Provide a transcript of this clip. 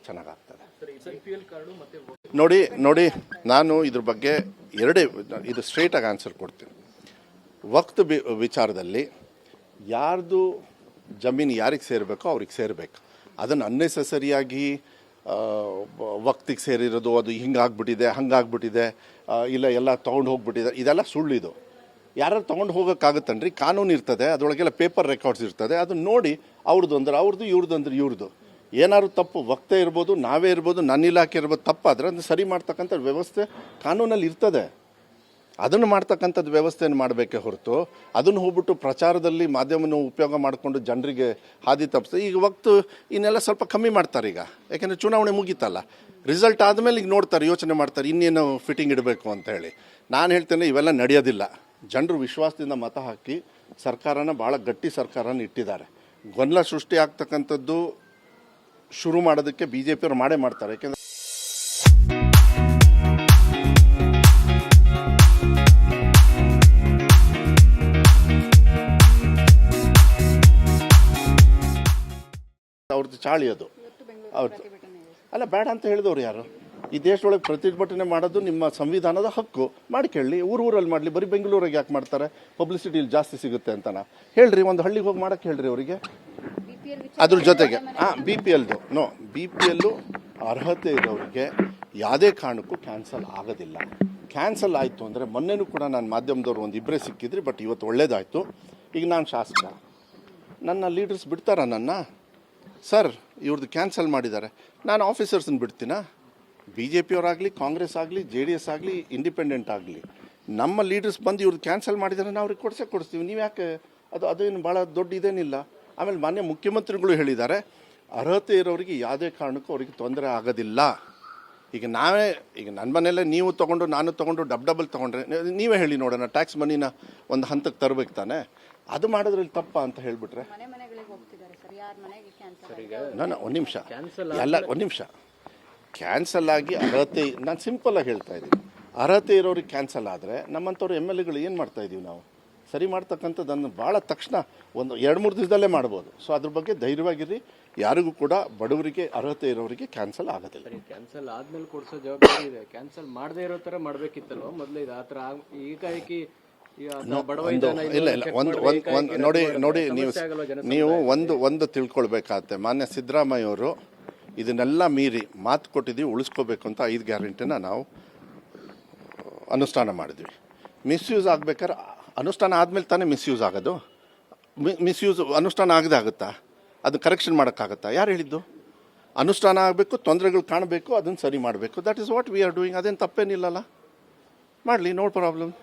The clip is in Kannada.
ಚೆನ್ನಾಗಾಗ್ತದೆ. ನೋಡಿ ನಾನು ಇದ್ರ ಬಗ್ಗೆ ಇದು ಸ್ಟ್ರೇಟಾಗಿ ಆನ್ಸರ್ ಕೊಡ್ತೀನಿ. ವಕ್ತ್ ವಿಚಾರದಲ್ಲಿ ಯಾರ್ದು ಜಮೀನು ಯಾರಿಗೆ ಸೇರಬೇಕೋ ಅವ್ರಿಗೆ ಸೇರಬೇಕು. ಅದನ್ನು ಅನ್ನೆಸೆಸರಿಯಾಗಿ ವಕ್ತಿಗೆ ಸೇರಿರೋದು, ಅದು ಹಿಂಗಾಗ್ಬಿಟ್ಟಿದೆ ಹಂಗಾಗ್ಬಿಟ್ಟಿದೆ, ಇಲ್ಲ ಎಲ್ಲ ತೊಗೊಂಡು ಹೋಗ್ಬಿಟ್ಟಿದೆ, ಇದೆಲ್ಲ ಸುಳ್ಳಿದು. ಯಾರು ತೊಗೊಂಡು ಹೋಗೋಕ್ಕಾಗುತ್ತನ್ರಿ? ಕಾನೂನು ಇರ್ತದೆ, ಅದರೊಳಗೆಲ್ಲ ಪೇಪರ್ ರೆಕಾರ್ಡ್ಸ್ ಇರ್ತದೆ. ಅದನ್ನ ನೋಡಿ ಅವ್ರದ್ದು ಅಂದ್ರೆ ಅವ್ರದ್ದು, ಇವ್ರದ್ದು ಅಂದ್ರೆ ಇವ್ರದ್ದು. ಏನಾದ್ರು ತಪ್ಪು ವಕ್ತೆ ಇರ್ಬೋದು, ನಾವೇ ಇರ್ಬೋದು, ನನ್ನ ಇಲಾಖೆ ಇರ್ಬೋದು, ತಪ್ಪಾದರೆ ಅದನ್ನು ಸರಿ ಮಾಡ್ತಕ್ಕಂಥ ವ್ಯವಸ್ಥೆ ಕಾನೂನಲ್ಲಿ ಇರ್ತದೆ. ಅದನ್ನು ಮಾಡ್ತಕ್ಕಂಥದ್ದು ವ್ಯವಸ್ಥೆಯನ್ನು ಮಾಡಬೇಕೇ ಹೊರತು ಅದನ್ನು ಹೋಗ್ಬಿಟ್ಟು ಪ್ರಚಾರದಲ್ಲಿ ಮಾಧ್ಯಮವನ್ನು ಉಪಯೋಗ ಮಾಡಿಕೊಂಡು ಜನರಿಗೆ ಹಾದಿ ತಪ್ಪಿಸ್ತದೆ. ಈಗ ವಕ್ತು ಇನ್ನೆಲ್ಲ ಸ್ವಲ್ಪ ಕಮ್ಮಿ ಮಾಡ್ತಾರೆ ಈಗ, ಯಾಕೆಂದರೆ ಚುನಾವಣೆ ಮುಗೀತಲ್ಲ, ರಿಸಲ್ಟ್ ಆದಮೇಲೆ ಈಗ ನೋಡ್ತಾರೆ, ಯೋಚನೆ ಮಾಡ್ತಾರೆ ಇನ್ನೇನು ಫಿಟ್ಟಿಂಗ್ ಇಡಬೇಕು ಅಂತ ಹೇಳಿ. ನಾನು ಹೇಳ್ತೇನೆ ಇವೆಲ್ಲ ನಡೆಯೋದಿಲ್ಲ. ಜನರು ವಿಶ್ವಾಸದಿಂದ ಮತ ಹಾಕಿ ಸರ್ಕಾರನ ಭಾಳ ಗಟ್ಟಿ ಸರ್ಕಾರನ ಇಟ್ಟಿದ್ದಾರೆ. ಗೊಂದಲ ಸೃಷ್ಟಿ ಆಗ್ತಕ್ಕಂಥದ್ದು ಶುರು ಮಾಡೋದಕ್ಕೆ BJP ಅವರು ಮಾಡೇ ಮಾಡ್ತಾರೆ. ಯಾಕೆಂದರೆ ಅವ್ರದ್ದು ಚಾಳಿ ಅದು ಅವ್ರದ್ದು ಅಲ್ಲ, ಬೇಡ ಅಂತ ಹೇಳಿದವ್ರು ಯಾರು? ಈ ದೇಶದೊಳಗೆ ಪ್ರತಿಭಟನೆ ಮಾಡೋದು ನಿಮ್ಮ ಸಂವಿಧಾನದ ಹಕ್ಕು, ಮಾಡ್ಕೊಳ್ಳಿ. ಊರಲ್ಲಿ ಮಾಡಲಿ, ಬರೀ ಬೆಂಗಳೂರಿಗೆ ಯಾಕೆ ಮಾಡ್ತಾರೆ? ಪಬ್ಲಿಸಿಟಿ ಇಲ್ಲಿ ಜಾಸ್ತಿ ಸಿಗುತ್ತೆ ಅಂತನಾ? ಹೇಳ್ರಿ, ಒಂದು ಹಳ್ಳಿಗೆ ಹೋಗಿ ಮಾಡೋಕ್ಕೆ ಹೇಳ್ರಿ ಅವರಿಗೆ. ಅದ್ರ ಜೊತೆಗೆ BPL ಅರ್ಹತೆ ಇರೋರಿಗೆ ಯಾವುದೇ ಕಾರಣಕ್ಕೂ ಕ್ಯಾನ್ಸಲ್ ಆಗೋದಿಲ್ಲ. ಕ್ಯಾನ್ಸಲ್ ಆಯಿತು ಅಂದರೆ ಮೊನ್ನೆನೂ ಕೂಡ ನಾನು ಮಾಧ್ಯಮದವ್ರು ಒಂದು ಇಬ್ಬರೇ ಸಿಕ್ಕಿದ್ರಿ, ಬಟ್ ಇವತ್ತು ಒಳ್ಳೇದಾಯಿತು. ಈಗ ನಾನು ಶಾಸಕ, ನನ್ನ ಲೀಡರ್ಸ್ ಬಿಡ್ತಾರ ನನ್ನ? ಸರ್ ಇವ್ರದ್ದು ಕ್ಯಾನ್ಸಲ್ ಮಾಡಿದ್ದಾರೆ, ನಾನು ಆಫೀಸರ್ಸನ್ನು ಬಿಡ್ತೀನಾ? BJP ಅವರಾಗಲಿ, ಕಾಂಗ್ರೆಸ್ ಆಗಲಿ, JDS ಆಗಲಿ, ಇಂಡಿಪೆಂಡೆಂಟ್ ಆಗಲಿ, ನಮ್ಮ ಲೀಡರ್ಸ್ ಬಂದು ಇವ್ರದ್ದು ಕ್ಯಾನ್ಸಲ್ ಮಾಡಿದ್ದಾರೆ, ನಾವು ಅವ್ರಿಗೆ ಕೊಡ್ತೀವಿ. ನೀವು ಯಾಕೆ? ಅದೇನು ಭಾಳ ದೊಡ್ಡ ಇದೇನಿಲ್ಲ. ಆಮೇಲೆ ಮಾನ್ಯ ಮುಖ್ಯಮಂತ್ರಿಗಳು ಹೇಳಿದ್ದಾರೆ, ಅರ್ಹತೆ ಇರೋರಿಗೆ ಯಾವುದೇ ಕಾರಣಕ್ಕೂ ಅವ್ರಿಗೆ ತೊಂದರೆ ಆಗೋದಿಲ್ಲ. ಈಗ ನನ್ನ ಮನೆಯಲ್ಲೇ ನೀವು ತೊಗೊಂಡು ನಾನು ತೊಗೊಂಡು ಡಬಲ್ ತೊಗೊಂಡ್ರೆ ನೀವೇ ಹೇಳಿ ನೋಡೋಣ, ಟ್ಯಾಕ್ಸ್ ಮನಿನ ಒಂದು ಹಂತಕ್ಕೆ ತರಬೇಕು ತಾನೆ? ಅದು ಮಾಡೋದ್ರಲ್ಲಿ ತಪ್ಪ ಅಂತ ಹೇಳಿಬಿಟ್ರೆ ನಾನು ಒಂದು ನಿಮಿಷ ಕ್ಯಾನ್ಸಲ್ ಆಗಿ ಅರ್ಹತೆ, ನಾನು ಸಿಂಪಲ್ಲಾಗಿ ಹೇಳ್ತಾ ಇದ್ದೀನಿ, ಅರ್ಹತೆ ಇರೋರಿಗೆ ಕ್ಯಾನ್ಸಲ್ ಆದರೆ ನಮ್ಮಂಥವ್ರು MLAಗಳು ಏನು ಮಾಡ್ತಾ ಇದ್ದೀವಿ ನಾವು? ಸರಿ ಮಾಡ್ತಕ್ಕಂಥದ್ದನ್ನು ಭಾಳ ತಕ್ಷಣ ಒಂದು 2-3 ದಿವಸದಲ್ಲೇ ಮಾಡ್ಬೋದು. ಸೊ ಅದ್ರ ಬಗ್ಗೆ ಧೈರ್ಯವಾಗಿರಿ. ಯಾರಿಗೂ ಕೂಡ ಬಡವರಿಗೆ, ಅರ್ಹತೆ ಇರೋರಿಗೆ ಕ್ಯಾನ್ಸಲ್ ಆಗೋದಿಲ್ಲ. ಕ್ಯಾನ್ಸಲ್ ಆದ್ಮೇಲೆ ಕೊಡಿಸೋ ಜವಾಬ್ದಾರಿ ಇದೆ. ಕ್ಯಾನ್ಸಲ್ ಮಾಡದೇ ಇರೋ ಥರ ಮಾಡಬೇಕಿತ್ತಲ್ವ ಮೊದಲೇ? ಇದು ಆ ಥರ ಏಕಾಏಕಿ ನೋಡಿ ನೀವು ಒಂದು ತಿಳ್ಕೊಳ್ಬೇಕಾಗತ್ತೆ. ಮಾನ್ಯ ಸಿದ್ದರಾಮಯ್ಯ ಅವರು ಇದನ್ನೆಲ್ಲ ಮೀರಿ ಮಾತು ಕೊಟ್ಟಿದ್ದೀವಿ, ಉಳಿಸ್ಕೋಬೇಕು ಅಂತ 5 ಗ್ಯಾರಂಟಿನ ನಾವು ಅನುಷ್ಠಾನ ಮಾಡಿದ್ವಿ. ಮಿಸ್ಯೂಸ್ ಆಗ್ಬೇಕಾದ್ರೆ ಅನುಷ್ಠಾನ ಆದಮೇಲೆ ತಾನೇ ಮಿಸ್ಯೂಸ್ ಆಗೋದು. ಮಿಸ್ಯೂಸ್ ಅನುಷ್ಠಾನ ಆಗದೆ ಆಗುತ್ತಾ? ಅದು ಕರೆಕ್ಷನ್ ಮಾಡೋಕ್ಕಾಗತ್ತಾ? ಯಾರು ಹೇಳಿದ್ದು? ಅನುಷ್ಠಾನ ಆಗಬೇಕು, ತೊಂದರೆಗಳು ಕಾಣಬೇಕು, ಅದನ್ನು ಸರಿ ಮಾಡಬೇಕು. That is what we are doing. ಅದೇನು ತಪ್ಪೇನಿಲ್ಲಲ್ಲ, ಮಾಡಲಿ, ನೋ ಪ್ರಾಬ್ಲಮ್.